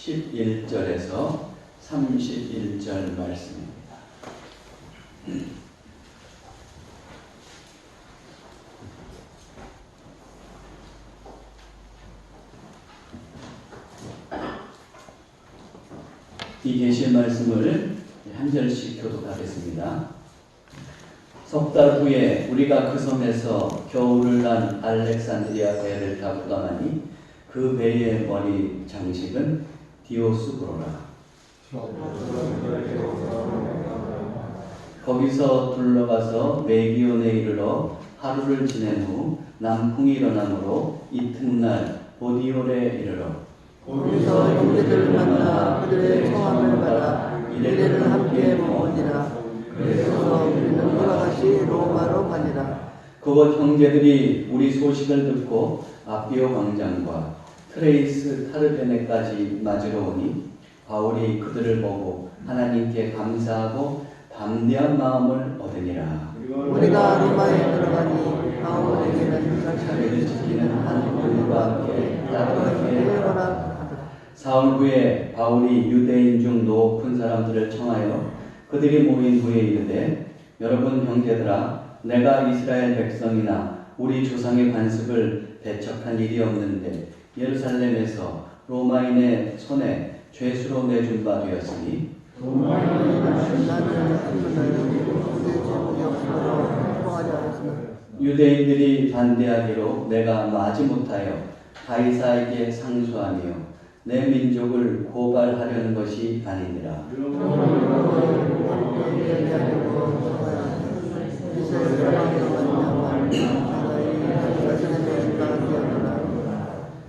11절에서 31절 말씀입니다. 이 계시의 말씀을 한 절씩 교독하겠습니다. 석 달 후에 우리가 그 섬에서 겨울을 난 알렉산드리아 배를 타고 떠나니 그 배의 머리 장식은 디오스구로라. 거기서 둘러가서 레기온에 이르러 하루를 지낸 후 남풍이 일어나므로 이튿날 보디올에 이르러 거기서 형제들을 만나 그들의 청함을 받아 이레를 함께 먹으니라. 그래서 우리는 이와 같이 로마로 가니라. 그곳 형제들이 우리 소식을 듣고 아피오 광장과 트레이스 타르베네까지 맞으러 오니 바울이 그들을 보고 하나님께 감사하고 담대한 마음을 얻으니라. 우리가 로마에 들어가니 바울에게는 자리를 지키는 한 군과 함께 따르게 허락하더라. 사흘 후에 바울이 유대인 중 높은 사람들을 청하여 그들이 모인 후에 이르되 여러분 형제들아 내가 이스라엘 백성이나 우리 조상의 관습을 배척한 일이 없는데 예루살렘에서 로마인의 손에 죄수로 내준 바 되었으니 유대인들이 반대하기로 내가 마지 못하여 가이사에게 상소하며 내 민족을 고발하려는 것이 아니니라.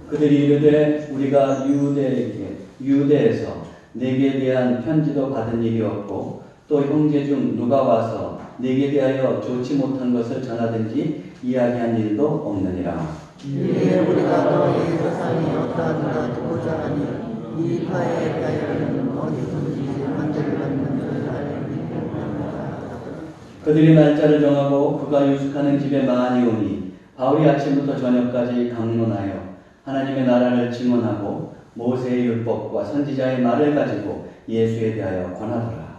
그들이 이르되 우리가 유대에서 네게 대한 편지도 받은 일이 없고 또 형제 중 누가 와서 네게 대하여 좋지 못한 것을 전하든지 이야기한 일도 없느니라. 이에 우리가 너희 조상이 어떠한가 듣고자 하니 이 파에 대하여는 어디든지 판결을 받는 줄 알리라. 그들이 날짜를 정하고 그가 유숙하는 집에 많이 오니 바울이 아침부터 저녁까지 강론하여 하나님의 나라를 증언하고 모세의 율법과 선지자의 말을 가지고 예수에 대하여 권하더라.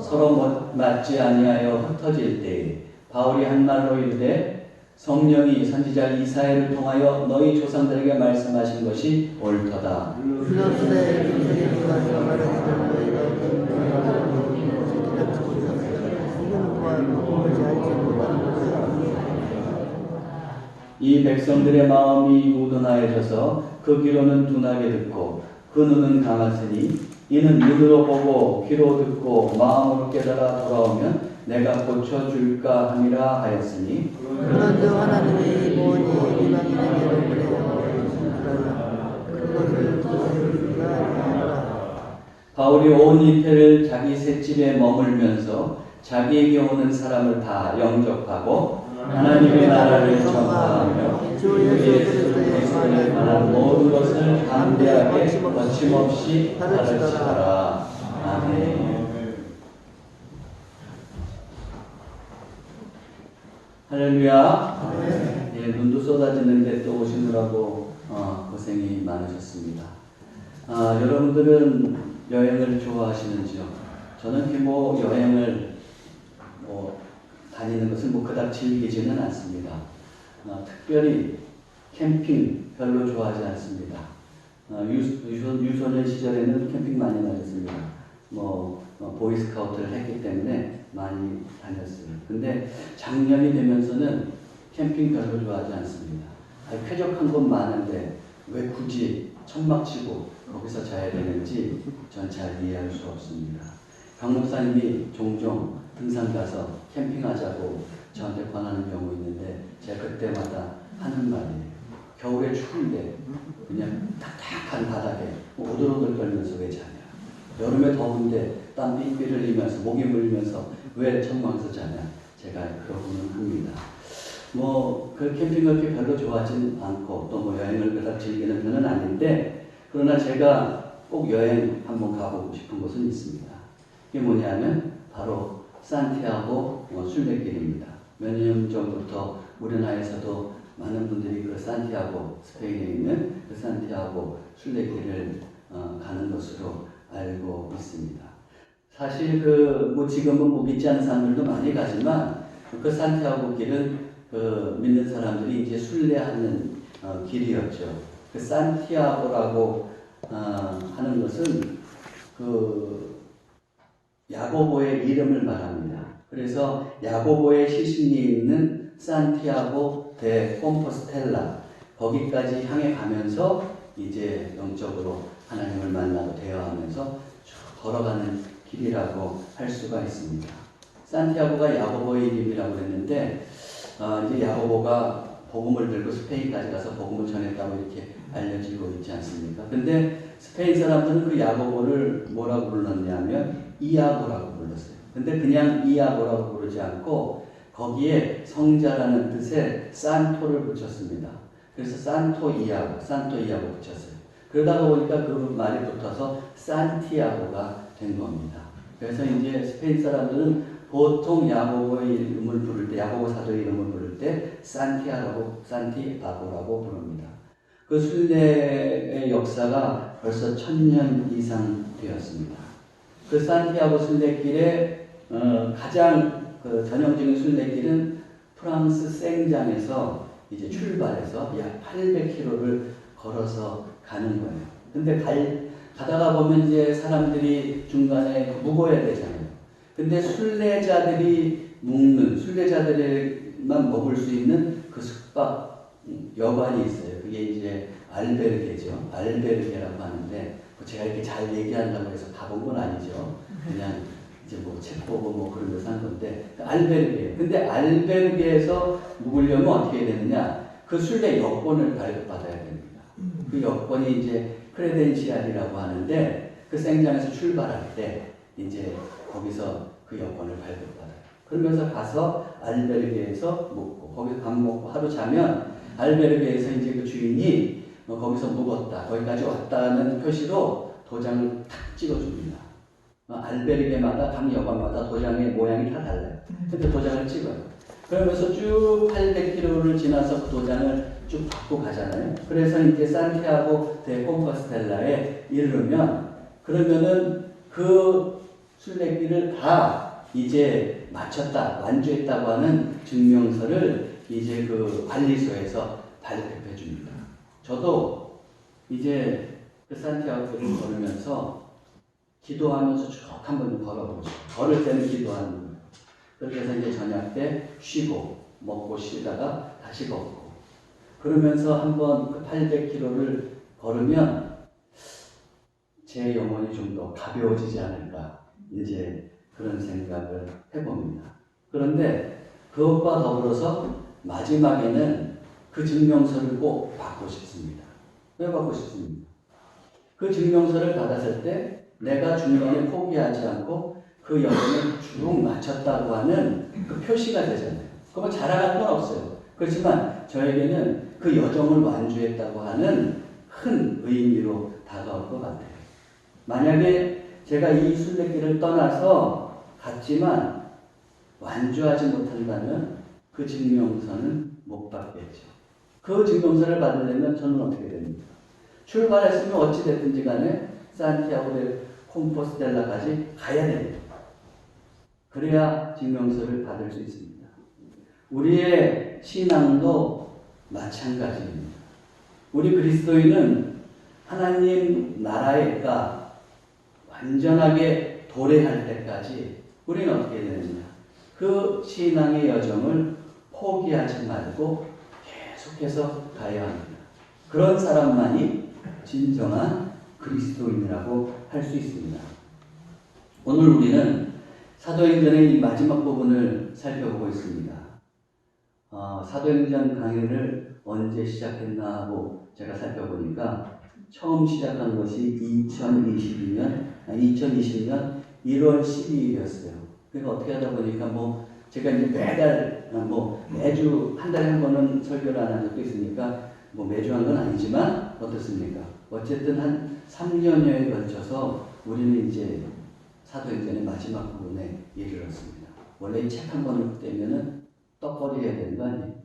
서로 맞지 아니하여 흩어질 때에 바울이 한 말로 이르되 성령이 선지자 이사야를 통하여 너희 조상들에게 말씀하신 것이 옳도다. 이 백성들의 마음이 우둔하여져서 그 귀로는 둔하게 듣고 그 눈은 감았으니 이는 눈으로 보고 귀로 듣고 마음으로 깨달아 돌아오면 내가 고쳐줄까 함이라 하였으니 그런즉 하나님이 모니 이방인에게로 보내어 그것을 우리가 알아라. 바울이 온 이태를 자기 셋집에 머물면서 자기에게 오는 사람을 다 영접하고 하나님의 나라를 전파하며 주 예수 그리스도의 관한 모든 것을 담대하게 거침없이 가르치더라. 아멘. 할렐루야. 예, 눈도 쏟아지는데 또 오시느라고 고생이 많으셨습니다. 여러분들은 여행을 좋아하시는지요? 저는 여행을 다니는 것을 그닥 즐기지는 않습니다. 특별히 캠핑 별로 좋아하지 않습니다. 유소년 시절에는 캠핑 많이 다녔습니다. 보이스카우트를 했기 때문에 많이 다녔어요. 근데 작년이 되면서는 캠핑 별로 좋아하지 않습니다. 쾌적한 곳 많은데 왜 굳이 천막 치고 거기서 자야 되는지 전 잘 이해할 수 없습니다. 강 목사님이 종종 등산 가서 캠핑하자고 저한테 권하는 경우 있는데 제가 그때마다 하는 말이에요. 겨울에 추운데 그냥 탁탁한 바닥에 오들오들 떨면서 왜 자냐. 여름에 더운데 땀 삐삐 흘리면서 목이 물리면서 왜 천막에서 자냐. 제가 그러고는 합니다. 그 캠핑을 그렇게 별로 좋아하진 않고 또 여행을 그닥 즐기는 편은 아닌데 그러나 제가 꼭 여행 한번 가보고 싶은 곳은 있습니다. 이게 뭐냐면 바로 산티아고 순례길입니다. 몇 년 전부터 우리나라에서도 많은 분들이 그 산티아고, 스페인에 있는 그 산티아고 순례길을 가는 것으로 알고 있습니다. 사실 지금은 믿지 않는 사람들도 많이 가지만 그 산티아고 길은 믿는 사람들이 이제 순례하는 길이었죠. 그 산티아고라고 하는 것은 야고보의 이름을 말합니다. 그래서 야고보의 시신이 있는 산티아고 데 콤포스텔라, 거기까지 향해 가면서 이제 영적으로 하나님을 만나고 대화하면서 쭉 걸어가는 길이라고 할 수가 있습니다. 산티아고가 야고보의 이름이라고 했는데 이제 야고보가 복음을 들고 스페인까지 가서 복음을 전했다고 이렇게 알려지고 있지 않습니까? 근데 스페인 사람들은 그 야고보를 뭐라고 불렀냐면 이아고라고 불렀어요. 근데 그냥 이아고라고 부르지 않고 거기에 성자라는 뜻의 산토를 붙였습니다. 그래서 산토 이아고 붙였어요. 그러다 보니까 그 말이 붙어서 산티아고가 된 겁니다. 그래서 이제 스페인 사람들은 보통 야고보의 이름을 부를 때, 야고보 사도의 이름을 부를 때 산티아고라고 부릅니다. 그 순례의 역사가 벌써 1000년 이상 되었습니다. 그 산티아고 순례길의 가장 전형적인 순례길은 프랑스 생장에서 이제 출발해서 약 800km를 걸어서 가는 거예요. 근데 가다가 보면 이제 사람들이 중간에 묵어야 되잖아요. 근데 순례자들만 먹을 수 있는 그 숙박 여관이 있어요. 그게 이제 알베르게죠. 알베르게라고 하는데 제가 이렇게 잘 얘기한다고 해서 가본 건 아니죠. 그냥 이제 책 보고 그러면서 한 건데 알베르게예요. 근데 알베르게에서 묵으려면 어떻게 해야 되느냐? 그 순례 여권을 발급받아야 됩니다. 그 여권이 이제 크레덴시알이라고 하는데 그 생장에서 출발할 때 이제 거기서 그 여권을 발급받아요. 그러면서 가서 알베르게에서 묵고 거기서 밥 먹고 하루 자면 알베르게에서 이제 그 주인이 거기서 묵었다, 거기까지 왔다는 표시로 도장을 탁 찍어줍니다. 알베르게마다 각 여관마다 도장의 모양이 다 달라요. 근데 도장을 찍어요. 그러면서 쭉 800km를 지나서 그 도장을 쭉 받고 가잖아요. 그래서 이제 산티아고 데 콤포스텔라에 이르면 그러면은 그 순례길을 다 이제 마쳤다, 완주했다고 하는 증명서를 이제 그 관리소에서 발급해 줍니다. 저도 이제 그 산티아고를 걸으면서 기도하면서 쭉 한번 걸어보죠. 걸을 때는 기도하는 거예요. 그렇게 해서 이제 저녁 때 쉬고 먹고 쉬다가 다시 걷고 그러면서 한번 그 800km를 걸으면 제 영혼이 좀 더 가벼워지지 않을까 이제 그런 생각을 해봅니다. 그런데 그것과 더불어서 마지막에는 그 증명서를 꼭 받고 싶습니다. 왜 받고 싶습니까? 그 증명서를 받았을 때 내가 중간에 포기하지 않고 그 여정을 쭉 마쳤다고 하는 그 표시가 되잖아요. 그거 자랑할 건 없어요. 그렇지만 저에게는 그 여정을 완주했다고 하는 큰 의미로 다가올 것 같아요. 만약에 제가 이 순례길을 떠나서 갔지만 완주하지 못한다면 그 증명서는 못 받겠죠. 그 증명서를 받으려면 저는 어떻게 됩니까? 출발했으면 어찌됐든지 간에 산티아고 데 콤포스텔라까지 가야 됩니다. 그래야 증명서를 받을 수 있습니다. 우리의 신앙도 마찬가지입니다. 우리 그리스도인은 하나님 나라에가 완전하게 도래할 때까지 우리는 어떻게 되느냐? 그 신앙의 여정을 포기하지 말고 계속해서 가야 합니다. 그런 사람만이 진정한 그리스도인이라고 할 수 있습니다. 오늘 우리는 사도행전의 이 마지막 부분을 살펴보고 있습니다. 사도행전 강의를 언제 시작했나 하고 제가 살펴보니까 처음 시작한 것이 2020년 1월 12일이었어요. 그러니까 어떻게 하다 보니까 제가 이제 매달 매주 한 달에 한 번은 설교를 안 한 적도 있으니까 매주 한 건 아니지만 어떻습니까? 어쨌든 한 3년여에 걸쳐서 우리는 이제 사도행전의 마지막 부분에 이르렀습니다. 원래 이 책 한 권을 떼면은 떡거리 해야 되는 거 아니에요?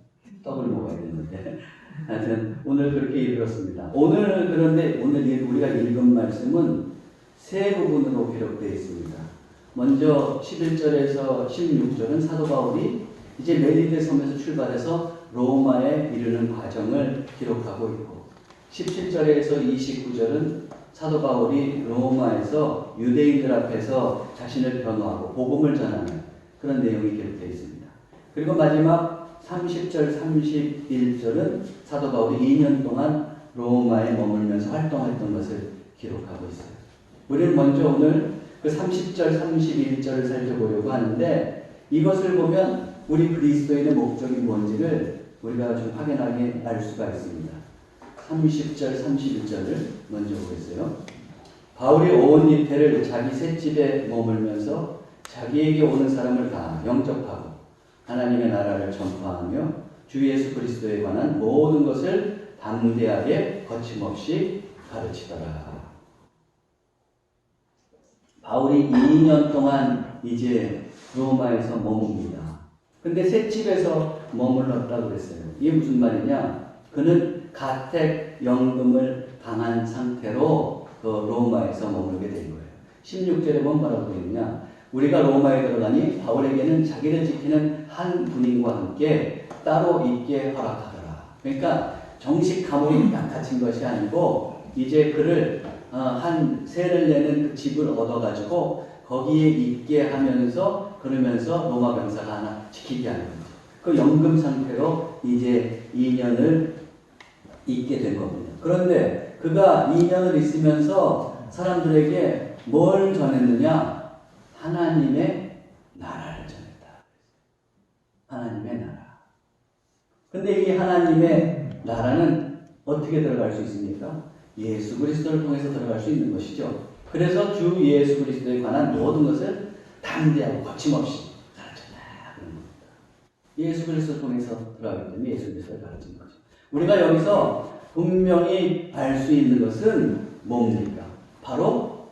떡을 먹어야 되는데. 하여튼 오늘 그렇게 이르렀습니다. 그런데 오늘 우리가 읽은 말씀은 세 부분으로 기록되어 있습니다. 먼저 11절에서 16절은 사도 바울이 이제 멜리데 섬에서 출발해서 로마에 이르는 과정을 기록하고 있고, 17절에서 29절은 사도 바울이 로마에서 유대인들 앞에서 자신을 변호하고 복음을 전하는 그런 내용이 기록되어 있습니다. 그리고 마지막 30절, 31절은 사도 바울이 2년 동안 로마에 머물면서 활동했던 것을 기록하고 있어요. 우리는 먼저 오늘 그 30절, 31절을 살펴보려고 하는데, 이것을 보면 우리 그리스도인의 목적이 뭔지를 우리가 좀 확연하게 알 수가 있습니다. 30절, 31절을 먼저 보겠어요. 바울이 온 이태를 자기 셋집에 머물면서 자기에게 오는 사람을 다 영접하고 하나님의 나라를 전파하며 주 예수 그리스도에 관한 모든 것을 담대하게 거침없이 가르치더라. 바울이 2년 동안 이제 로마에서 머뭅니다. 근데 셋집에서 머물렀다고 그랬어요. 이게 무슨 말이냐? 그는 가택 연금을 당한 상태로 그 로마에서 머물게 된 거예요. 16절에 뭐라고 되어 있냐? 우리가 로마에 들어가니 바울에게는 자기를 지키는 한 군인과 함께 따로 있게 허락하더라. 그러니까 정식 감옥에 딱 갇힌 것이 아니고 이제 그를 한 세를 내는 그 집을 얻어가지고 거기에 있게 하면서 그러면서 로마 병사가 하나 지키게 하는 거죠. 그 연금 상태로 이제 2년을 있게 된 겁니다. 그런데 그가 2년을 있으면서 사람들에게 뭘 전했느냐? 하나님의 나라를 전했다. 하나님의 나라. 근데 이 하나님의 나라는 어떻게 들어갈 수 있습니까? 예수 그리스도를 통해서 들어갈 수 있는 것이죠. 그래서 주 예수 그리스도에 관한 모든 것을 담대하고 거침없이 가르쳤다. 그런 겁니다. 예수 그리스도를 통해서 들어가기 때문에 예수 그리스도를 가르친 거죠. 우리가 여기서 분명히 알 수 있는 것은 뭡니까? 바로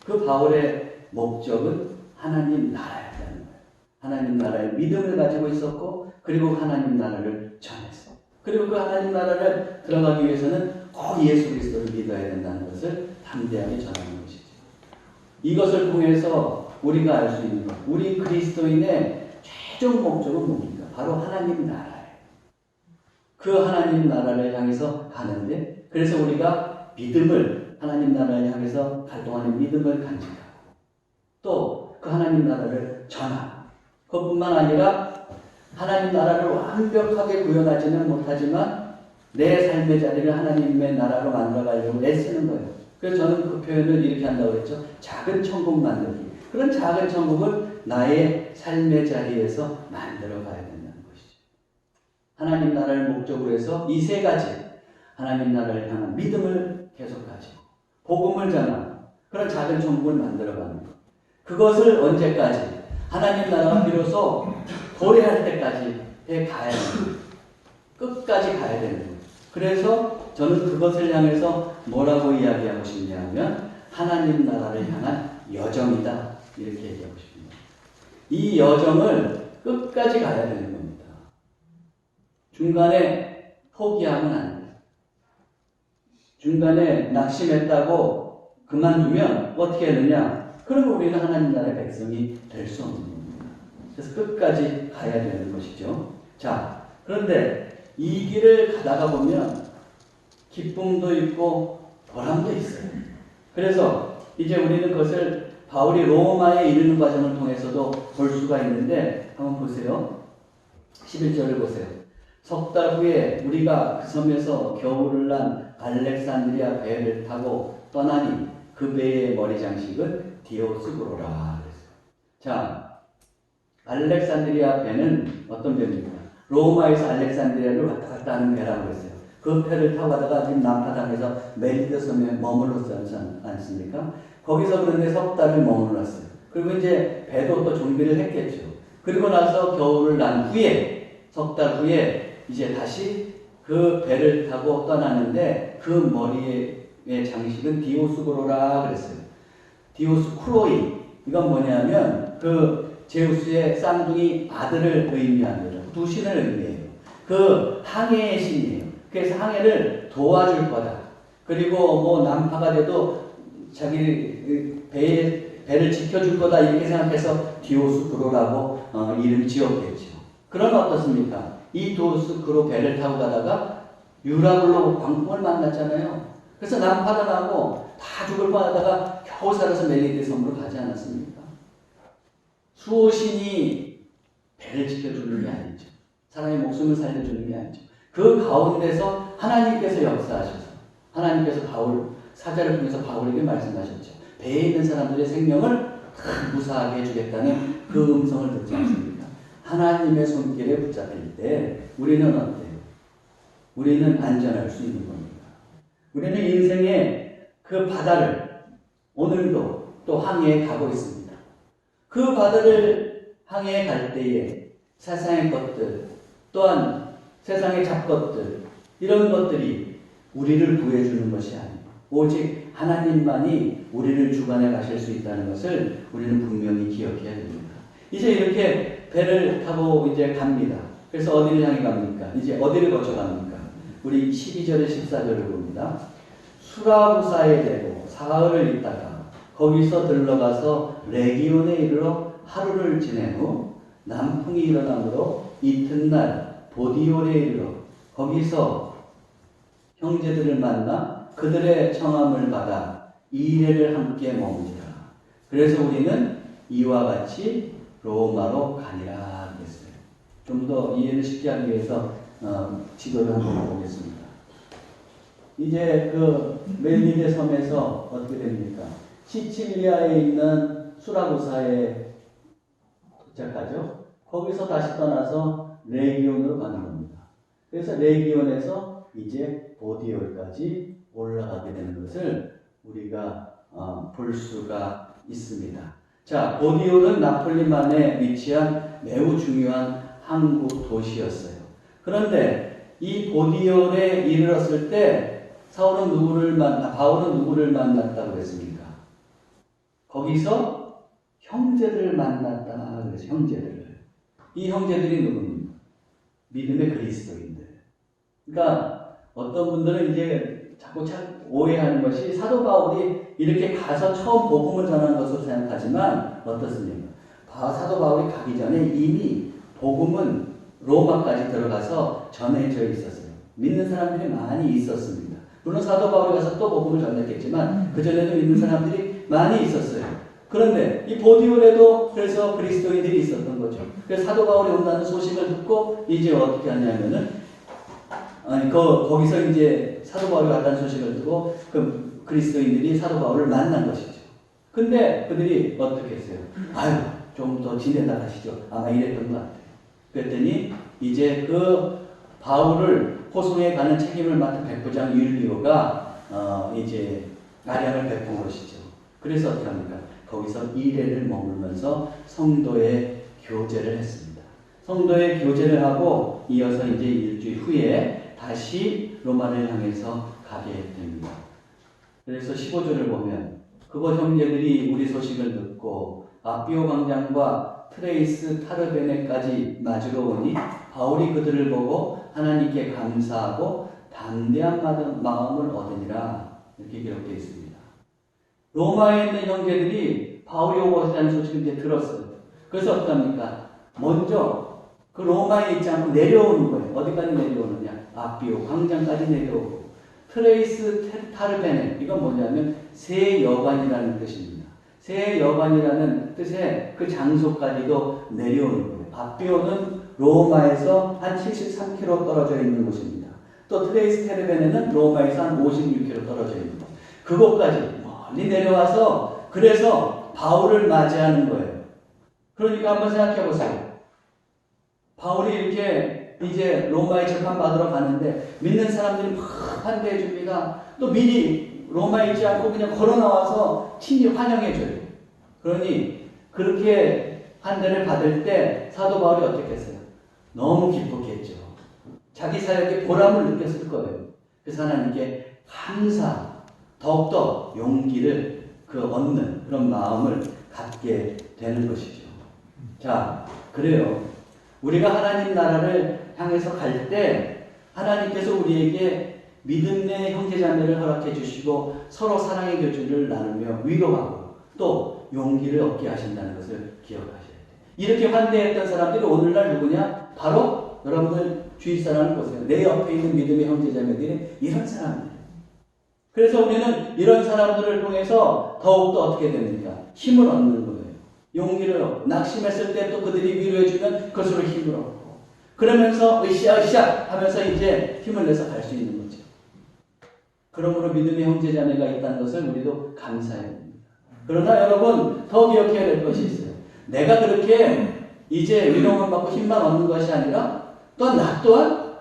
그 바울의 목적은 하나님 나라였다는 거예요. 하나님 나라의 믿음을 가지고 있었고, 그리고 하나님 나라를 전했어요. 그리고 그 하나님 나라를 들어가기 위해서는 꼭 예수 그리스도를 믿어야 된다는 것을 담대하게 전하는 것이죠. 이것을 통해서 우리가 알 수 있는 것, 우리 그리스도인의 최종 목적은 뭡니까? 바로 하나님 나라예요. 그 하나님 나라를 향해서 가는데, 그래서 우리가 믿음을, 하나님 나라를 향해서 활동하는 믿음을 간직하고, 또 그 하나님 나라를 전하고, 그것뿐만 아니라 하나님 나라를 완벽하게 구현하지는 못하지만 내 삶의 자리를 하나님의 나라로 만들어가려고 애쓰는 거예요. 그래서 저는 그 표현을 이렇게 한다고 했죠. 작은 천국 만들기. 그런 작은 천국을 나의 삶의 자리에서 만들어 가야 된다는 것이죠. 하나님 나라를 목적으로 해서 이 세 가지, 하나님 나라를 향한 믿음을 계속 가지고 복음을 전하는 그런 작은 천국을 만들어 가는 것. 그것을 언제까지? 하나님 나라가 비로소 도래할 때까지 해 가야 됩니다. 끝까지 가야 되는 거예요. 그래서 저는 그것을 향해서 뭐라고 이야기하고 싶냐 하면 하나님 나라를 향한 여정이다. 이렇게 얘기하고 싶습니다. 이 여정을 끝까지 가야 되는 겁니다. 중간에 포기하면 안 돼요. 중간에 낙심했다고 그만두면 어떻게 하느냐? 그러면 우리는 하나님 나라의 백성이 될 수 없는 겁니다. 그래서 끝까지 가야 되는 것이죠. 자, 그런데 이 길을 가다가 보면 기쁨도 있고 보람도 있어요. 그래서 이제 우리는 그것을 바울이 로마에 이르는 과정을 통해서도 볼 수가 있는데 한번 보세요. 11절을 보세요. 석 달 후에 우리가 그 섬에서 겨울을 난 알렉산드리아 배를 타고 떠나니 그 배의 머리 장식은 디오스구로라. 자, 알렉산드리아 배는 어떤 배입니까? 로마에서 알렉산드리아를 왔다 갔다 하는 배라고 했어요. 그 배를 타고 가다가 지금 남파당에서 멜리데 섬에 머물렀지 않습니까? 거기서 그런데 석 달을 머물렀어요. 그리고 이제 배도 또 준비를 했겠죠. 그리고 나서 겨울을 난 후에, 석 달 후에 이제 다시 그 배를 타고 떠나는데 그 머리의 장식은 디오스구로라 그랬어요. 디오스쿠로이. 이건 뭐냐면 그 제우스의 쌍둥이 아들을 의미합니다. 두 신을 의미해요. 그 항해의 신이에요. 그래서 항해를 도와줄 거다. 그리고 뭐 난파가 돼도 자기 배를 지켜줄 거다 이렇게 생각해서 디오스쿠로라고 이름 지었겠죠. 그러면 어떻습니까? 이 디오스쿠로 배를 타고 가다가 유라굴로 광풍을 만났잖아요. 그래서 난파도 나고 다 죽을 뻔하다가 겨우 살아서 멜리데 섬으로 가지 않았습니까? 수호신이 배를 지켜주는 게 아니죠. 사람의 목숨을 살려주는 게 아니죠. 그 가운데서 하나님께서 역사하셔서 하나님께서 사자를 통해서 바울에게 말씀하셨죠. 배에 있는 사람들의 생명을 다 무사하게 해주겠다는 그 음성을 듣지 않습니까? 하나님의 손길에 붙잡힐 때 우리는 어때요? 우리는 안전할 수 있는 겁니다. 우리는 인생의 그 바다를 오늘도 또 항해해 가고 있습니다. 그 바다를 항해해 갈 때에 세상의 것들 또한 세상의 잡것들 이런 것들이 우리를 구해주는 것이 아니고 오직 하나님만이 우리를 주관해 가실 수 있다는 것을 우리는 분명히 기억해야 됩니다. 이제 이렇게 배를 타고 이제 갑니다. 그래서 어디를 향해 갑니까? 이제 어디를 거쳐 갑니까? 우리 12절에 14절을 봅니다. 수라구사에 대고 사흘을 있다가 거기서 들러가서 레기온에 이르러 하루를 지낸 후 남풍이 일어나므로 이튿날 보디올에 이르러 거기서 형제들을 만나 그들의 청함을 받아 2일을 함께 머무니라. 그래서 우리는 이와 같이 로마로 가니라 했어요. 좀 더 이해를 쉽게 하기 위해서 지도를 한번 보겠습니다. 이제 그 멜리데 섬에서 어떻게 됩니까? 시칠리아에 있는 수라구사에 도착하죠. 거기서 다시 떠나서 레기온으로 가는 겁니다. 그래서 레기온에서 이제 보디올까지 올라가게 되는 것을 우리가 볼 수가 있습니다. 자, 보디올은 나폴리만에 위치한 매우 중요한 항구 도시였어요. 그런데 이 보디올에 이르렀을 때 바울은 누구를 만났다고 했습니까? 거기서 형제들을 만났다 그래서 형제들을. 이 형제들이 누굽니까? 믿음의 그리스도인들. 그러니까 어떤 분들은 이제 자꾸 오해하는 것이 사도 바울이 이렇게 가서 처음 복음을 전하는 것으로 생각하지만 어떻습니까? 사도 바울이 가기 전에 이미 복음은 로마까지 들어가서 전해져 있었어요. 믿는 사람들이 많이 있었습니다. 물론 사도 바울이 가서 또 복음을 전했겠지만 그전에도 믿는 사람들이 많이 있었어요. 그런데 이 보디올에도 그래서 그리스도인들이 있었던 거죠. 그래서 사도 바울이 온다는 소식을 듣고 이제 어떻게 하냐면은 거기서 이제 사도 바울이 왔다는 소식을 듣고 그 그리스도인들이 사도 바울을 만난 것이죠. 근데 그들이 어떻게 했어요? 아유, 좀 더 지내다 가시죠. 아마 이랬던 것 같아요. 그랬더니 이제 그 바울을 호송에 가는 책임을 맡은 백부장 율리오가 이제 아량을 베푼 것이죠. 그래서 어떻게 합니까? 거기서 2일을 머물면서 성도의 교제를 했습니다. 성도의 교제를 하고 이어서 이제 일주일 후에 다시 로마를 향해서 가게 됩니다. 그래서 15절을 보면 그곳 형제들이 우리 소식을 듣고 아비오 광장과 트레이스 타르베네까지 맞으러 오니 바울이 그들을 보고 하나님께 감사하고 담대한 마음을 얻으니라 이렇게 기록되어 있습니다. 로마에 있는 형제들이 바울이 오고 있다는 소식을 이제 들었어요. 그래서 어떡합니까? 먼저 그 로마에 있지 않고 내려오는 거예요. 어디까지 내려오느냐? 아비오 광장까지 내려오고 트레이스 타르베네 이건 뭐냐면 새 여관이라는 뜻입니다. 새 여관이라는 뜻의 그 장소까지도 내려오는 거예요. 아비오는 로마에서 한 73km 떨어져 있는 곳입니다. 또 트레이스 타르베네는 로마에서 한 56km 떨어져 있는 곳. 그곳까지 멀리 내려와서 그래서 바울을 맞이하는 거예요. 그러니까 한번 생각해 보세요. 바울이 이렇게 이제 로마에 재판받으러 가는데 믿는 사람들이 막 환대해 줍니다. 또 미리 로마에 있지 않고 그냥 걸어 나와서 친히 환영해 줘요. 그러니 그렇게 환대를 받을 때 사도 바울이 어떻게 했어요? 너무 기뻤겠죠. 자기 사역에 보람을 느꼈을 거예요. 그래서 하나님께 감사, 더욱더 용기를 얻는 그런 마음을 갖게 되는 것이죠. 자, 그래요. 우리가 하나님 나라를 향해서 갈 때 하나님께서 우리에게 믿음의 형제자매를 허락해 주시고 서로 사랑의 교제를 나누며 위로하고 또 용기를 얻게 하신다는 것을 기억하셔야 돼요. 이렇게 환대했던 사람들이 오늘날 누구냐? 바로 여러분들 주위 사람을 보세요. 내 옆에 있는 믿음의 형제자매들이 이런 사람들. 그래서 우리는 이런 사람들을 통해서 더욱더 어떻게 됩니까? 힘을 얻는 거예요. 용기를 얻고 낙심했을 때 또 그들이 위로해주면 그것으로 힘을 얻고 그러면서 으쌰으쌰 하면서 이제 힘을 내서 갈 수 있는 거죠. 그러므로 믿음의 형제자매가 있다는 것을 우리도 감사해야 됩니다. 그러나 여러분 더 기억해야 될 것이 있어요. 내가 그렇게 이제 위로만 받고 힘만 얻는 것이 아니라 또 나 또한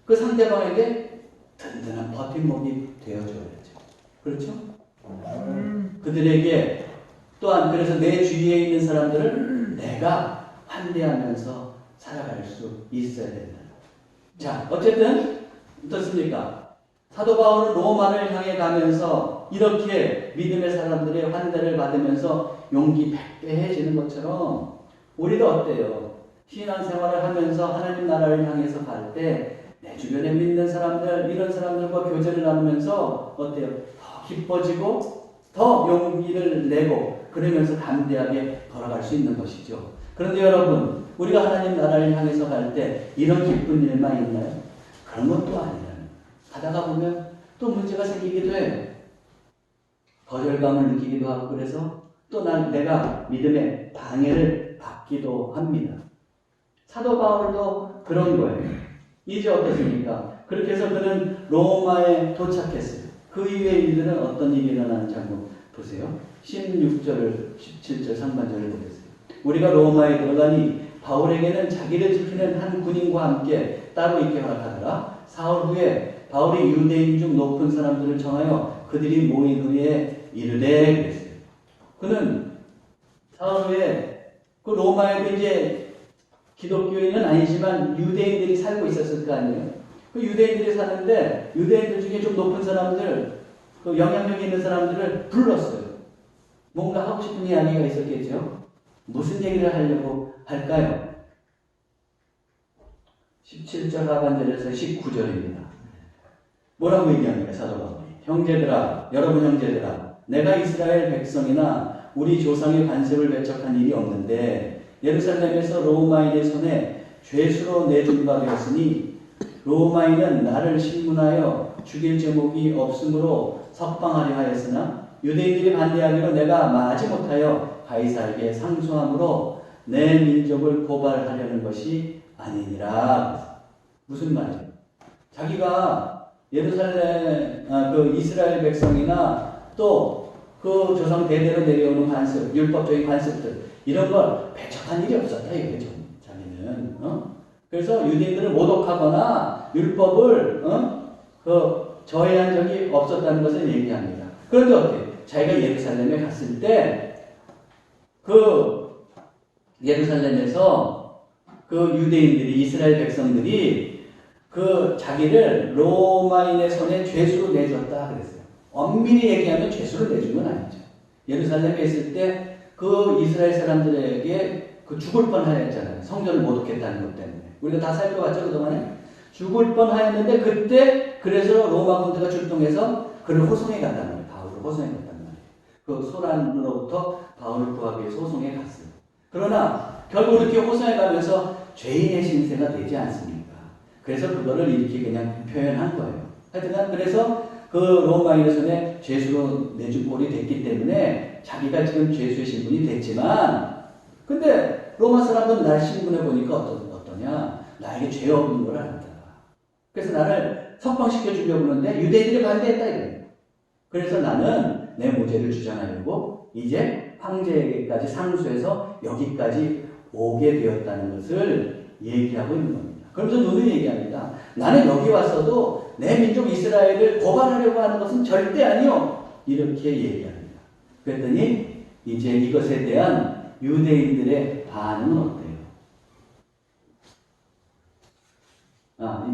그 상대방에게 든든한 버팀목이 되어줘야죠. 그렇죠? 그들에게 또한 그래서 내 주위에 있는 사람들을 내가 환대하면서 살아갈 수 있어야 된다. 자, 어쨌든 어떻습니까? 사도 바울은 로마를 향해 가면서 이렇게 믿음의 사람들의 환대를 받으면서 용기 백배해지는 것처럼 우리도 어때요? 신앙생활을 하면서 하나님 나라를 향해서 갈 때 내 주변에 믿는 사람들, 이런 사람들과 교제를 나누면서 어때요? 더 기뻐지고 더 용기를 내고 그러면서 담대하게 걸어갈 수 있는 것이죠. 그런데 여러분, 우리가 하나님 나라를 향해서 갈 때 이런 기쁜 일만 있나요? 그런 것도 아니라는. 가다가 보면 또 문제가 생기기도 해요. 거절감을 느끼기도 하고 그래서 또 내가 믿음의 방해를 받기도 합니다. 사도 바울도 그런 거예요. 이제 어떻습니까? 그렇게 해서 그는 로마에 도착했어요. 그 이후의 일들은 어떤 일이 일어나는지 한번 보세요. 16절, 17절 상반절을 보겠어요. 우리가 로마에 들어가니 바울에게는 자기를 지키는 한 군인과 함께 따로 있게 허락하더라. 사흘 후에 바울이 유대인 중 높은 사람들을 청하여 그들이 모인 후에 이르되 그랬어요. 그는 사흘 후에 그 로마에도 이제 기독교인은 아니지만 유대인들이 살고 있었을 거 아니에요. 그 유대인들이 사는데 유대인들 중에 좀 높은 사람들, 그 영향력 있는 사람들을 불렀어요. 뭔가 하고 싶은 이야기가 있었겠죠. 무슨 얘기를 하려고 할까요? 17절 하반절에서 19절입니다. 뭐라고 얘기합니까? 사도 바울이. 형제들아, 여러분 형제들아, 내가 이스라엘 백성이나 우리 조상의 관습을 배척한 일이 없는데 예루살렘에서 로마인의 손에 죄수로 내준 바 되었으니 로마인은 나를 신문하여 죽일 제목이 없으므로 석방하려 하였으나 유대인들이 반대하기로 내가 마지못하여 가이사에게 상소함으로 내 민족을 고발하려는 것이 아니니라. 무슨 말이에요? 자기가 예루살렘 그 이스라엘 백성이나 또 그 조상 대대로 내려오는 관습, 율법적인 관습들 이런 걸 배척한 일이 없었다 이거죠. 자기는 그래서 유대인들을 모독하거나 율법을 저해한 적이 없었다는 것을 얘기합니다. 그런데 어때요? 자기가 예루살렘에 갔을 때 그 예루살렘에서 그 유대인들이 이스라엘 백성들이 그 자기를 로마인의 손에 죄수로 내줬다 그랬어요. 엄밀히 얘기하면 죄수로 내준 건 아니죠. 예루살렘에 있을 때 그 이스라엘 사람들에게 그 죽을 뻔하였잖아요. 성전을 모독했다는 것 때문에. 우리가 다 살펴봤죠 그동안에. 죽을 뻔하였는데 그때 그래서 로마 군대가 출동해서 그를 호송해 갔단 말이에요. 바울을 호송해 갔단 말이에요. 그 소란으로부터 바울을 구하기 위해서 호송해 갔어요. 그러나 결국 이렇게 호송해 가면서 죄인의 신세가 되지 않습니까? 그래서 그거를 이렇게 그냥 표현한 거예요. 하여튼 그래서 그 로마인의 손에 죄수로 내준 꼴이 됐기 때문에 자기가 지금 죄수의 신분이 됐지만 근데 로마 사람들은 날 신분해 보니까 어떠냐? 나에게 죄 없는 걸 안다. 그래서 나를 석방시켜 주려고 하는데 유대인들이 반대했다 이거예요. 그래서 나는 내 무죄를 주장하려고 이제 황제에게까지 상소해서 여기까지 오게 되었다는 것을 얘기하고 있는 겁니다. 그러면서 누누이 얘기합니다. 나는 여기 왔어도 내 민족 이스라엘을 고발하려고 하는 것은 절대 아니요. 이렇게 얘기합니다. 그랬더니 이제 이것에 대한 유대인들의 반응은 어때요?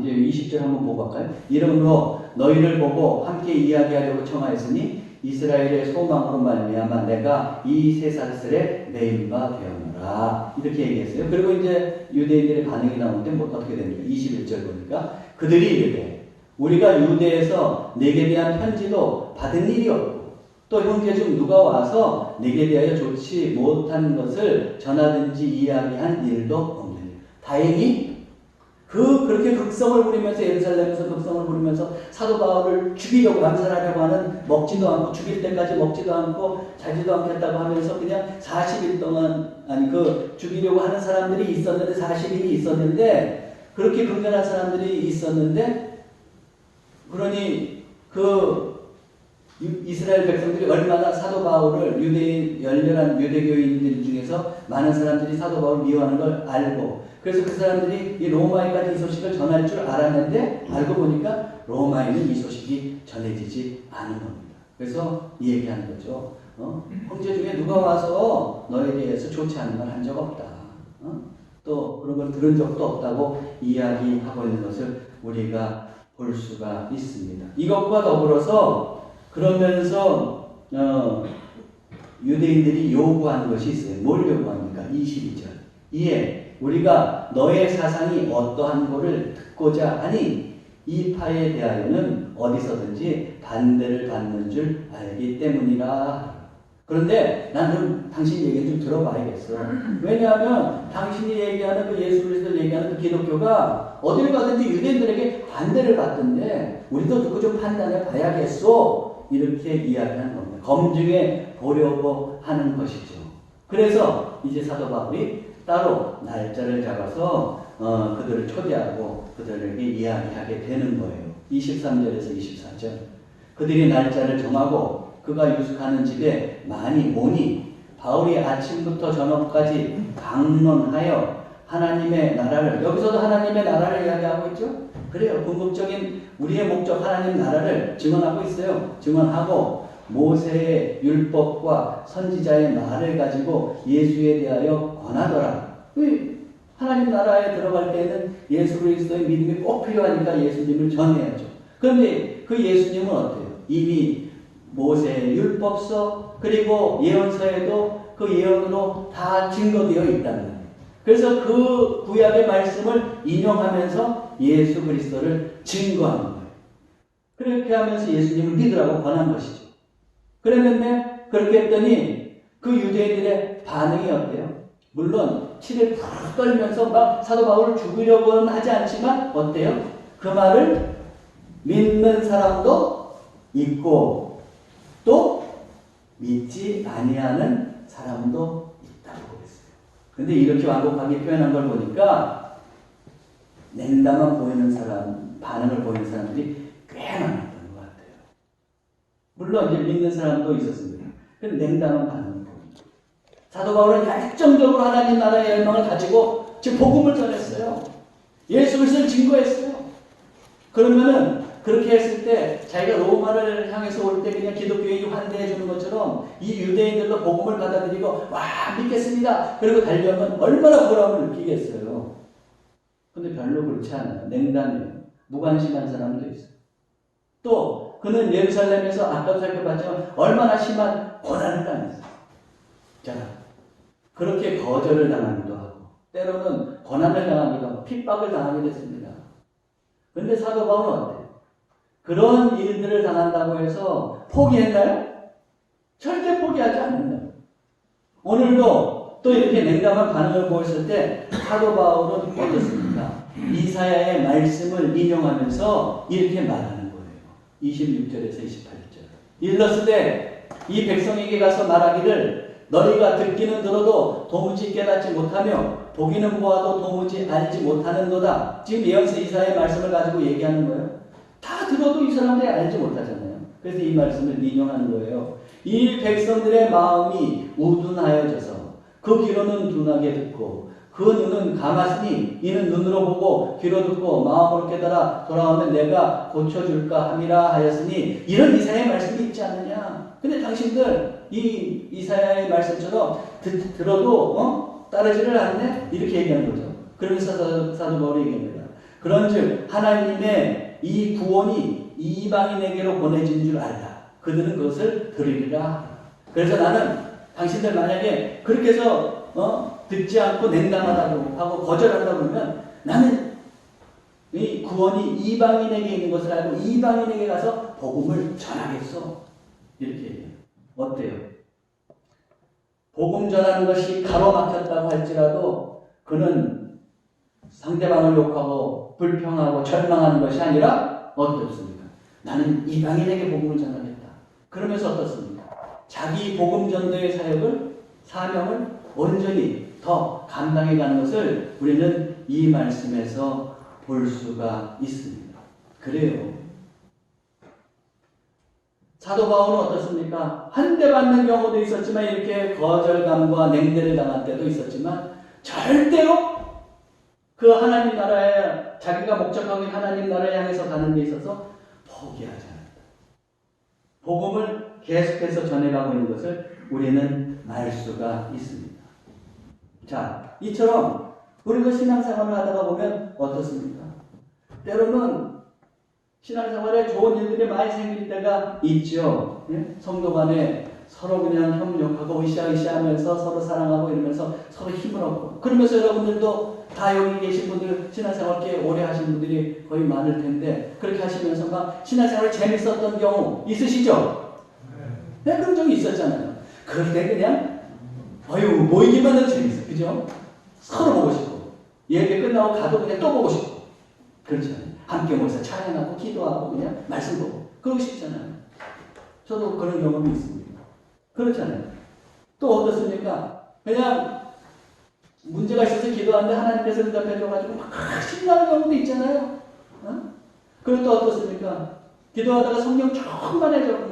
이제 20절 한번 보고 갈까요? 이러므로 너희를 보고 함께 이야기하려고 청하였으니 이스라엘의 소망으로 말미암아 내가 이 새 사슬에 매인 바 되었노라. 하노라. 이렇게 얘기했어요. 그리고 이제 유대인들의 반응이 나오는데 뭐 어떻게 됩니까? 21절 보니까 그들이 이르되 우리가 유대에서 내게 대한 편지도 받은 일이 없고 또 형제 중 누가 와서 내게 대하여 좋지 못한 것을 전하든지 이야기한 일도 없느니. 다행히 그렇게 극성을 부리면서 예루살렘에서 극성을 부리면서 사도 바울을 죽이려고 암살하려고 하는, 먹지도 않고 죽일 때까지 먹지도 않고 자지도 않겠다고 하면서 그냥 40일 동안 죽이려고 하는 사람들이 있었는데 40일이 있었는데 그렇게 근면한 사람들이 있었는데 그러니 이스라엘 백성들이 얼마나 사도 바울을 열렬한 유대교인들 중에서 많은 사람들이 사도 바울을 미워하는 걸 알고 그래서 그 사람들이 이 로마에까지 이 소식을 전할 줄 알았는데 알고 보니까 로마에는 이 소식이 전해지지 않은 겁니다. 그래서 이 얘기하는 거죠. 형제 중에 누가 와서 너에 대해서 좋지 않은 말 한 적 없다. 또 그런 걸 들은 적도 없다고 이야기하고 있는 것을 우리가 볼 수가 있습니다. 이것과 더불어서 그러면서 유대인들이 요구하는 것이 있어요. 뭘 요구합니까? 22절. 이에 우리가 너의 사상이 어떠한 거를 듣고자 하니 이 파에 대하여는 어디서든지 반대를 받는 줄 알기 때문이라. 그런데 나는 당신 얘기 좀 들어봐야겠어. 왜냐하면 당신이 얘기하는 그 예수 그리스도를 얘기하는 그 기독교가 어디를 가든지 유대인들에게 반대를 받던데 우리도 누구 좀 판단해 봐야겠어. 이렇게 이야기하는 겁니다. 검증해 보려고 하는 것이죠. 그래서 이제 사도 바울이 따로 날짜를 잡아서 그들을 초대하고 그들에게 이야기하게 되는 거예요. 23절에서 24절. 그들이 날짜를 정하고 그가 유숙하는 집에 많이 오니 바울이 아침부터 저녁까지 강론하여 하나님의 나라를, 여기서도 하나님의 나라를 이야기하고 있죠. 그래요. 궁극적인 우리의 목적 하나님 나라를 증언하고 있어요. 증언하고 모세의 율법과 선지자의 말을 가지고 예수에 대하여 권하더라. 하나님 나라에 들어갈 때는 예수 그리스도의 믿음이 꼭 필요하니까 예수님을 전해야죠. 그런데 그 예수님은 어때요? 이미 모세의 율법서 그리고 예언서에도 그 예언으로 다 증거되어 있다는 거예요. 그래서 그 구약의 말씀을 인용하면서 예수 그리스도를 증거하는 거예요. 그렇게 하면서 예수님을 믿으라고 권한 것이죠. 그랬는데 그렇게 했더니 그 유대인들의 반응이 어때요? 물론 치를 푹 떨면서 막 사도 바울을 죽이려고는 하지 않지만 어때요? 그 말을 믿는 사람도 있고 또 믿지 아니하는 사람도 있다고 그랬어요. 근데 이렇게 완곡하게 표현한 걸 보니까 냉담한 보이는 사람, 반응을 보이는 사람들이 꽤 많았던 것 같아요. 물론 이제 믿는 사람도 있었습니다. 근데 냉담한 반응을 보입니다. 사도 바울은 열정적으로 하나님 나라의 열망을 가지고 지금 복음을 전했어요. 예수 그리스도를 증거했어요. 그러면은 그렇게 했을 때 자기가 로마를 향해서 올 때 그냥 기독교인이 환대해 주는 것처럼 이 유대인들도 복음을 받아들이고 와 믿겠습니다. 그리고 달려오면 얼마나 보람을 느끼겠어요. 근데 별로 그렇지 않아요. 냉담해요. 무관심한 사람도 있어요. 또 그는 예루살렘에서 아까도 살펴봤지만 얼마나 심한 고난을 당했어요. 자, 그렇게 거절을 당하기도 하고 때로는 고난을 당하기도 하고 핍박을 당하게 됐습니다. 그런데 사도 바울은 어때요? 그런 일들을 당한다고 해서 포기했나요? 절대 포기하지 않는다. 오늘도 또 이렇게 냉담한 반응을 보였을 때 사도 바울은 어떻습니까? 이사야의 말씀을 인용하면서 이렇게 말하는 거예요. 26절에서 28절. 일렀으되 이 백성에게 가서 말하기를 너희가 듣기는 들어도 도무지 깨닫지 못하며 보기는 보아도 도무지 알지 못하는도다. 지금 예언서 이사야의 말씀을 가지고 얘기하는 거예요. 다 들어도 이 사람들이 알지 못하잖아요. 그래서 이 말씀을 인용하는 거예요. 이 백성들의 마음이 우둔하여져서 그 귀로는 둔하게 듣고 그 눈은 감았으니 이는 눈으로 보고 귀로 듣고 마음으로 깨달아 돌아오면 내가 고쳐줄까 함이라 하였으니 이런 이사야의 말씀이 있지 않느냐. 근데 당신들 이 이사야의 말씀처럼 들어도 따르지를 않네? 이렇게 얘기하는 거죠. 그러면서 사도 바울이 얘기합니다. 그런즉 하나님의 이 구원이 이방인에게로 보내진 줄 알라. 그들은 그것을 들으리라. 그래서 나는 당신들 만약에 그렇게 해서 듣지 않고 냉담하다고 하고 거절한다고 그러면 나는 이 구원이 이방인에게 있는 것을 알고 이방인에게 가서 복음을 전하겠어. 이렇게 얘기해요. 어때요? 복음 전하는 것이 가로막혔다고 할지라도 그는 상대방을 욕하고 불평하고 절망하는 것이 아니라 어떻습니까? 나는 이방인에게 복음을 전하겠다. 그러면서 어떻습니까? 자기 복음 전도의 사명을 온전히 더 감당해 가는 것을 우리는 이 말씀에서 볼 수가 있습니다. 그래요. 사도 바울은 어떻습니까? 한 대 맞는 경우도 있었지만 이렇게 거절감과 냉대를 당할 때도 있었지만 절대로 그 하나님 나라에 자기가 목적하고 있는 하나님 나라에 향해서 가는 데 있어서 포기하지 않았다. 복음을 계속해서 전해가고 있는 것을 우리는 알 수가 있습니다. 자, 이처럼 우리도 신앙생활을 하다가 보면 어떻습니까? 때로는 신앙생활에 좋은 일들이 많이 생길 때가 있죠. 예? 성도 간에 서로 그냥 협력하고 으쌰으쌰하면서 서로 사랑하고 이러면서 서로 힘을 얻고 그러면서 여러분들도 다 여기 계신 분들 신앙생활 꽤 오래 하신 분들이 거의 많을 텐데 그렇게 하시면서 막 신앙생활이 재밌었던 경우 있으시죠? 네, 그런 적이 있었잖아요. 그럴 때 그냥 모이기만 해도 재밌어. 그죠? 서로 보고 싶고 예배 끝나고 가도 그냥 또 보고 싶고 그렇잖아요. 함께 모여서 찬양하고 기도하고 그냥 말씀 보고 그러고 싶잖아요. 저도 그런 경험이 있습니다. 그렇잖아요. 또 어떻습니까? 그냥 문제가 있어서 기도하는데 하나님께서 응답해줘가지고 막 신나는 경우도 있잖아요. 어? 그리고 또 어떻습니까? 기도하다가 성령 충만해져.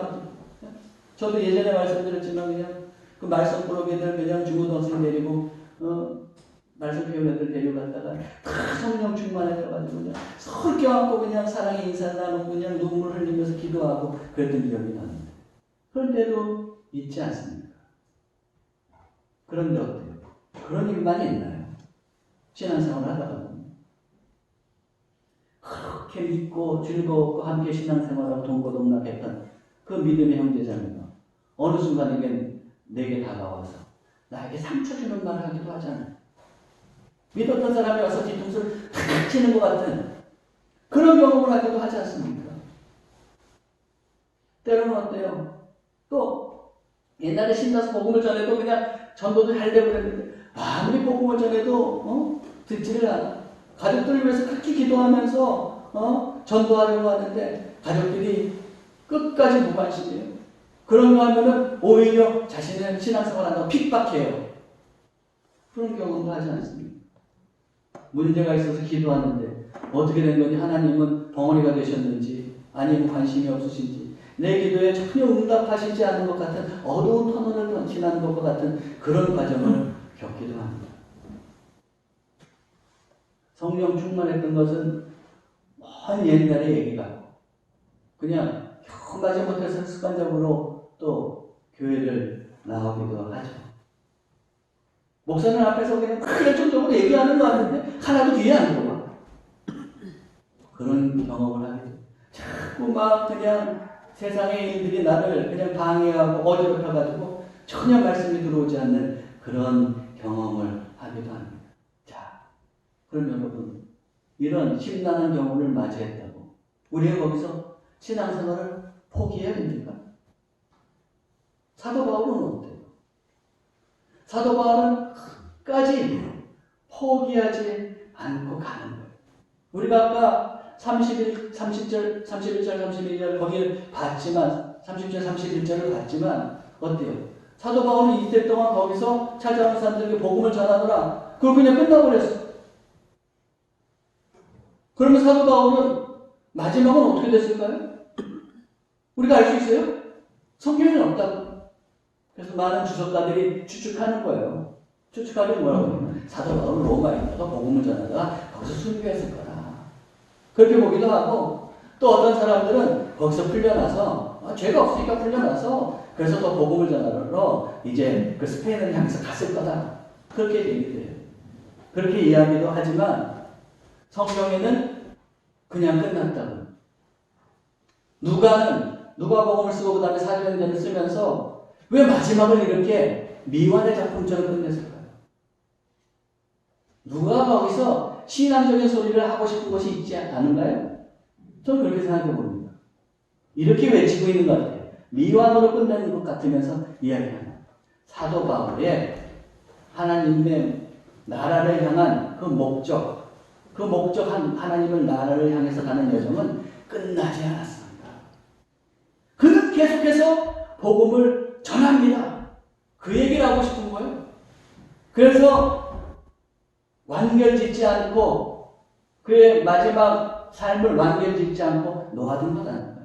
저도 예전에 말씀드렸지만 그냥 그 말씀 부르기들 그냥 중고등학생 데리고 말씀 배운 애들 데려갔다가 다 성령 충만해져가지고 그냥 서로 껴안고 그냥 사랑의 인사를 나누고 그냥 눈물 흘리면서 기도하고 그랬던 기억이 나는데 그런데도 있지 않습니까? 그런데 어때요? 그런 일만 있나요? 신앙생활을 하다가 보면 그렇게 믿고 즐거웠고 함께 신앙생활하고 동고동락했던 그 믿음의 형제자매가 어느 순간에는 내게 다가와서 나에게 상처 주는 말을 하기도 하잖아요. 믿었던 사람이 와서 뒤통수를 탁 치는 것 같은 그런 경험을 하기도 하지 않습니까? 때로는 어때요? 또 옛날에 신나서 복음을 전해도 그냥 전도도 잘 되고 그랬는데 아무리 복음을 전해도 듣지를 않아. 가족들을 위해서 크게 기도하면서 전도하려고 하는데 가족들이 끝까지 무관심이에요. 그런 거 하면은 오히려 자신은 신앙생활 한다고 핍박해요. 그런 경험도 하지 않습니까? 문제가 있어서 기도하는데 어떻게 된 건지 하나님은 벙어리가 되셨는지 아니면 관심이 없으신지 내 기도에 전혀 응답하시지 않는 것 같은 어두운 터널을 지나는 것과 같은 그런 과정을 겪기도 합니다. 성령 충만했던 것은 먼 옛날의 얘기 같고 그냥 경험하지 못해서 습관적으로 또 교회를 나오기도 하죠. 목사님 앞에서 그냥 열정적으로 얘기하는 거 같은데 하나도 뒤에 안 들어와. 그런 경험을 하게 돼요. 자꾸 막 그냥 세상의 일들이 나를 그냥 방해하고 어지럽혀가지고 전혀 말씀이 들어오지 않는 그런 경험을 하기도 합니다. 자, 그럼 여러분 이런 심란한 경험을 맞이했다고 우리가 거기서 신앙생활을 포기해야 됩니까? 사도 바울은 어때요? 사도 바울은 끝까지 포기하지 않고 가는 거예요. 우리가 아까 30절, 31절 거기를 봤지만 30절, 31절을 봤지만 어때요? 사도 바울은 이때 동안 거기서 찾아오는 사람들에게 복음을 전하더라. 그걸 그냥 끝나버렸어. 그러면 사도 바울은 마지막은 어떻게 됐을까요? 우리가 알 수 있어요? 성경에는 없다고. 그래서 많은 주석가들이 추측하는 거예요. 추측하면 뭐라고 하냐면 사도 바울은 로마에 있다가 복음을 전하다가 거기서 순교했을 거다. 그렇게 보기도 하고 또 어떤 사람들은 거기서 풀려나서 죄가 없으니까 풀려나서 그래서 더 복음을 전하러 이제 그 스페인을 향해서 갔을 거다. 그렇게 얘기돼요. 그렇게 이야기도 하지만 성경에는 그냥 끝났다고. 누가복음을 쓰고 그 다음에 사도행전을 쓰면서 왜 마지막을 이렇게 미완의 작품처럼 끝냈을까요? 누가 거기서 신앙적인 소리를 하고 싶은 것이 있지 않은가요? 저는 그렇게 생각해 봅니다. 이렇게 외치고 있는 것 같아요. 미완으로 끝내는 것 같으면서 이야기하는 사도 바울의 하나님의 나라를 향한 그 목적, 하나님을 나라를 향해서 가는 여정은 끝나지 않았습니다. 그는 계속해서 복음을 전합니다. 그 얘기를 하고 싶은 거예요. 그래서 완결짓지 않고 그의 마지막 삶을 완결짓지 않고 놓아둔 것 아닌가요?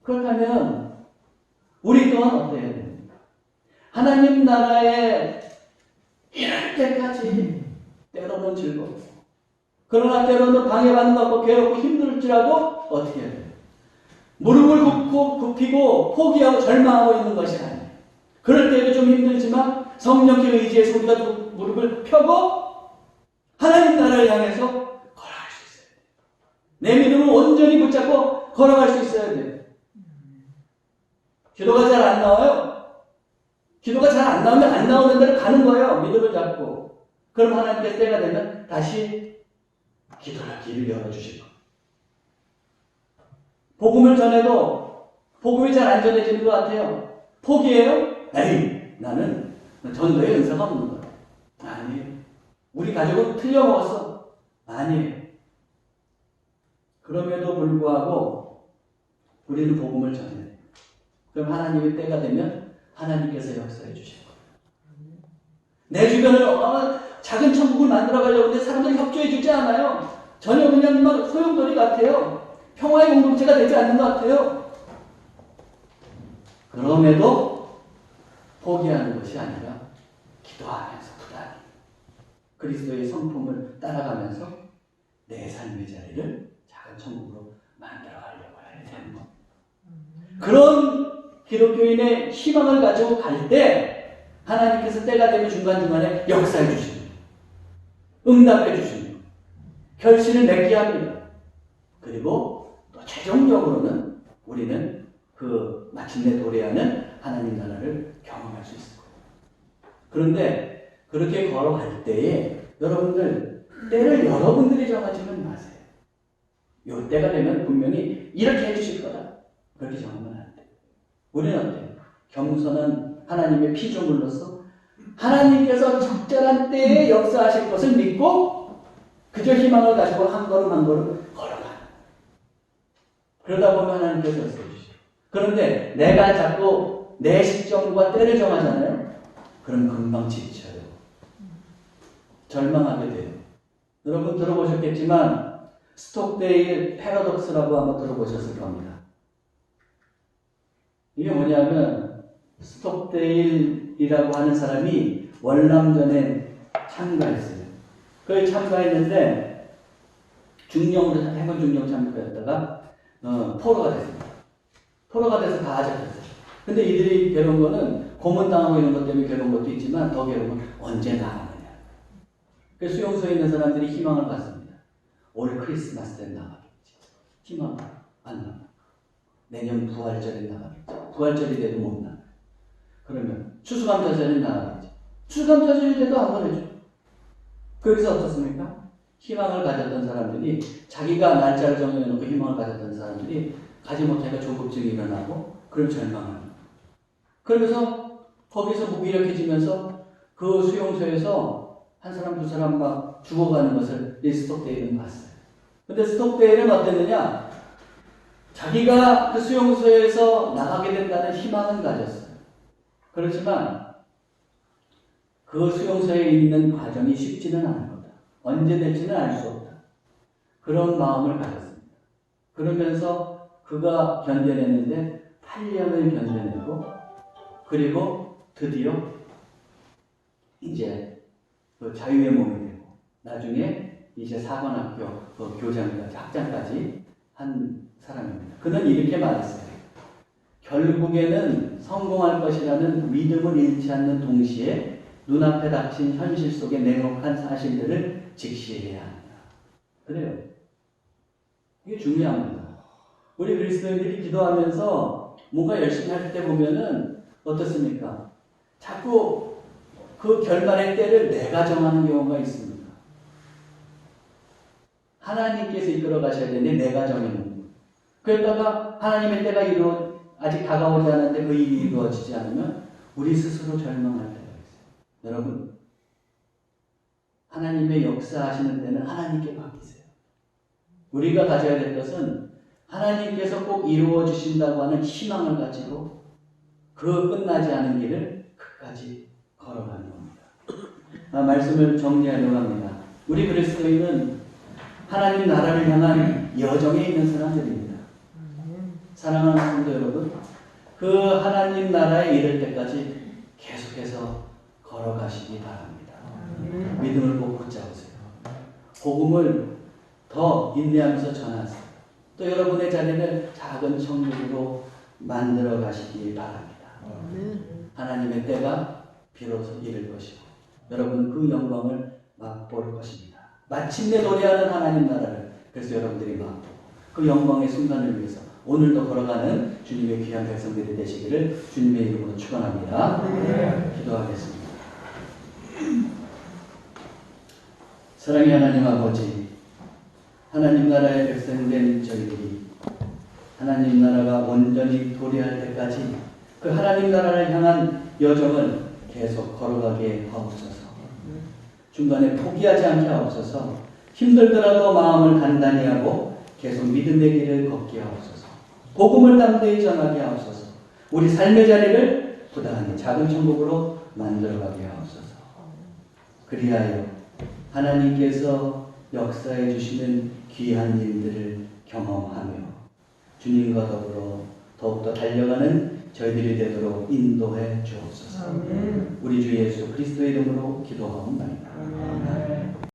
그렇다면 우리 또한 어때야 됩니까? 하나님 나라에 이럴 때까지 때로는 즐겁고 그러나 때로는 방해받는 것 같고 괴롭고 힘들지라도 어떻게 해야 돼요? 무릎을 굽히고 포기하고 절망하고 있는 것이 아니에요. 그럴 때도 좀 힘들지만 성령의 의지에서 우리가 무릎을 펴고 하나님 나라를 향해서 걸어갈 수 있어야 돼요. 내 믿음을 온전히 붙잡고 걸어갈 수 있어야 돼요. 기도가 잘 안 나와요. 기도가 잘 안 나오면 안 나오는 대로 가는 거예요. 믿음을 잡고. 그럼 하나님께서 때가 되면 다시 기도할 길을 열어주실 겁니다. 복음을 전해도 복음이 잘 안 전해지는 것 같아요. 포기해요? 에이, 나는 전도에 은사가 없는 거야. 아니에요. 우리 가족은 틀려먹었어. 아니에요. 그럼에도 불구하고 우리는 복음을 전해야 돼요. 그럼 하나님의 때가 되면 하나님께서 역사해 주실 거예요. 내 주변을 작은 천국을 만들어 가려고 하는데 사람들이 협조해 주지 않아요. 전혀 그냥 막 소용돌이 같아요. 평화의 공동체가 되지 않는 것 같아요. 그럼에도 포기하는 것이 아니라 기도하면서 부단히 그리스도의 성품을 따라가면서 내 삶의 자리를 작은 천국으로 만들어 가려고 해야 되는 것. 그런 기독교인의 희망을 가지고 갈 때 하나님께서 때가 되면 중간중간에 역사해 주십니다. 응답해 주십니다. 결실을 맺게 합니다. 그리고 또 최종적으로는 우리는 그 마침내 도래하는 하나님 나라를 경험할 수 있을 거예요. 그런데 그렇게 걸어갈 때에 여러분들 때를 여러분들이 정하지는 마세요. 요 때가 되면 분명히 이렇게 해주실 거다. 그렇게 정하면 안 돼요. 우리는 어때요? 겸손한 하나님의 피조물로서 하나님께서 적절한 때에 역사하실 것을 믿고 그저 희망을 가지고 한 걸음 한 걸음 걸어가는. 그러다 보면 하나님께서 역사해 주시죠. 그런데 내가 자꾸 내 시점과 때를 정하잖아요. 그럼 금방 지쳐요. 절망하게 돼요. 여러분 들어보셨겠지만 스톡데일 패러독스라고 한번 들어보셨을 겁니다. 이게 뭐냐면 스톡데일이라고 하는 사람이 월남전에 참가했어요. 그걸 참가했는데 중령으로 해군 중령 참가했다가 포로가 됐습니다. 포로가 돼서 다 잡혔어요. 근데 이들이 괴로운 거는 고문당하고 이런 것 때문에 괴로운 것도 있지만 더 괴로운 건 언제 나가느냐. 그 수용소에 있는 사람들이 희망을 갖습니다. 올 크리스마스 때 나가겠지. 희망을 안 나가. 내년 부활절에 나가겠지. 부활절이 돼도 못 나가. 그러면 추수감사절에 나가겠지. 추수감사절이 돼도 안 보내줘. 그래서 어떻습니까? 희망을 가졌던 사람들이 자기가 날짜를 정해놓고 희망을 가졌던 사람들이 가지 못하니까 조급증이 일어나고 그럼 절망합니다. 그러면서 거기서 무기력해지면서 그 수용소에서 한 사람 두 사람 막 죽어가는 것을 이 스톡데일은 봤어요. 근데 스톡데일은 어땠느냐? 자기가 그 수용소에서 나가게 된다는 희망은 가졌어요. 그렇지만 그 수용소에 있는 과정이 쉽지는 않은 거다. 언제 될지는 알 수 없다. 그런 마음을 가졌습니다. 그러면서 그가 견뎌냈는데 8년을 견뎌내고 그리고 드디어 이제 그 자유의 몸이 되고 나중에 이제 사관학교 그 교장까지 학장까지 한 사람입니다. 그는 이렇게 말했어요. 결국에는 성공할 것이라는 믿음을 잃지 않는 동시에 눈앞에 닥친 현실 속의 냉혹한 사실들을 직시해야 합니다. 그래요. 이게 중요합니다. 우리 그리스도인들이 기도하면서 뭔가 열심히 할 때 보면은 어떻습니까? 자꾸 그 결말의 때를 내가 정하는 경우가 있습니다. 하나님께서 이끌어 가셔야 되는데 내가 정해놓은 거예요. 그러다가 하나님의 때가 아직 다가오지 않았는데 그 일이 이루어지지 않으면 우리 스스로 절망할 때가 있어요. 여러분, 하나님의 역사하시는 때는 하나님께 맡기세요. 우리가 가져야 될 것은 하나님께서 꼭 이루어 주신다고 하는 희망을 가지고 그 끝나지 않은 길을 끝까지 걸어가는 겁니다. 말씀을 정리하려고 합니다. 우리 그리스도인은 하나님 나라를 향한 여정에 있는 사람들입니다. 사랑하는 성도 여러분, 그 하나님 나라에 이를 때까지 계속해서 걸어가시기 바랍니다. 믿음을 꼭 붙잡으세요. 복음을 더 인내하면서 전하세요. 또 여러분의 자리를 작은 천국으로 만들어 가시기 바랍니다. 하나님의 때가 비로소 이를 것이고 여러분 그 영광을 맛볼 것입니다. 마침내 노래하는 하나님 나라를 그래서 여러분들이 맛보고 그 영광의 순간을 위해서 오늘도 걸어가는 주님의 귀한 백성들이 되시기를 주님의 이름으로 축원합니다. 기도하겠습니다. 사랑의 하나님 아버지, 하나님 나라의 백성된 저희들이 하나님 나라가 온전히 도래할 때까지 그 하나님 나라를 향한 여정을 계속 걸어가게 하옵소서. 중간에 포기하지 않게 하옵소서. 힘들더라도 마음을 단단히 하고 계속 믿음의 길을 걷게 하옵소서. 복음을 담대히 전하게 하옵소서. 우리 삶의 자리를 부단히 작은 천국으로 만들어가게 하옵소서. 그리하여 하나님께서 역사해 주시는 귀한 일들을 경험하며 주님과 더불어 더욱더 달려가는 저희들이 되도록 인도해 주옵소서. 우리 주 예수 그리스도의 이름으로 기도하옵나이다.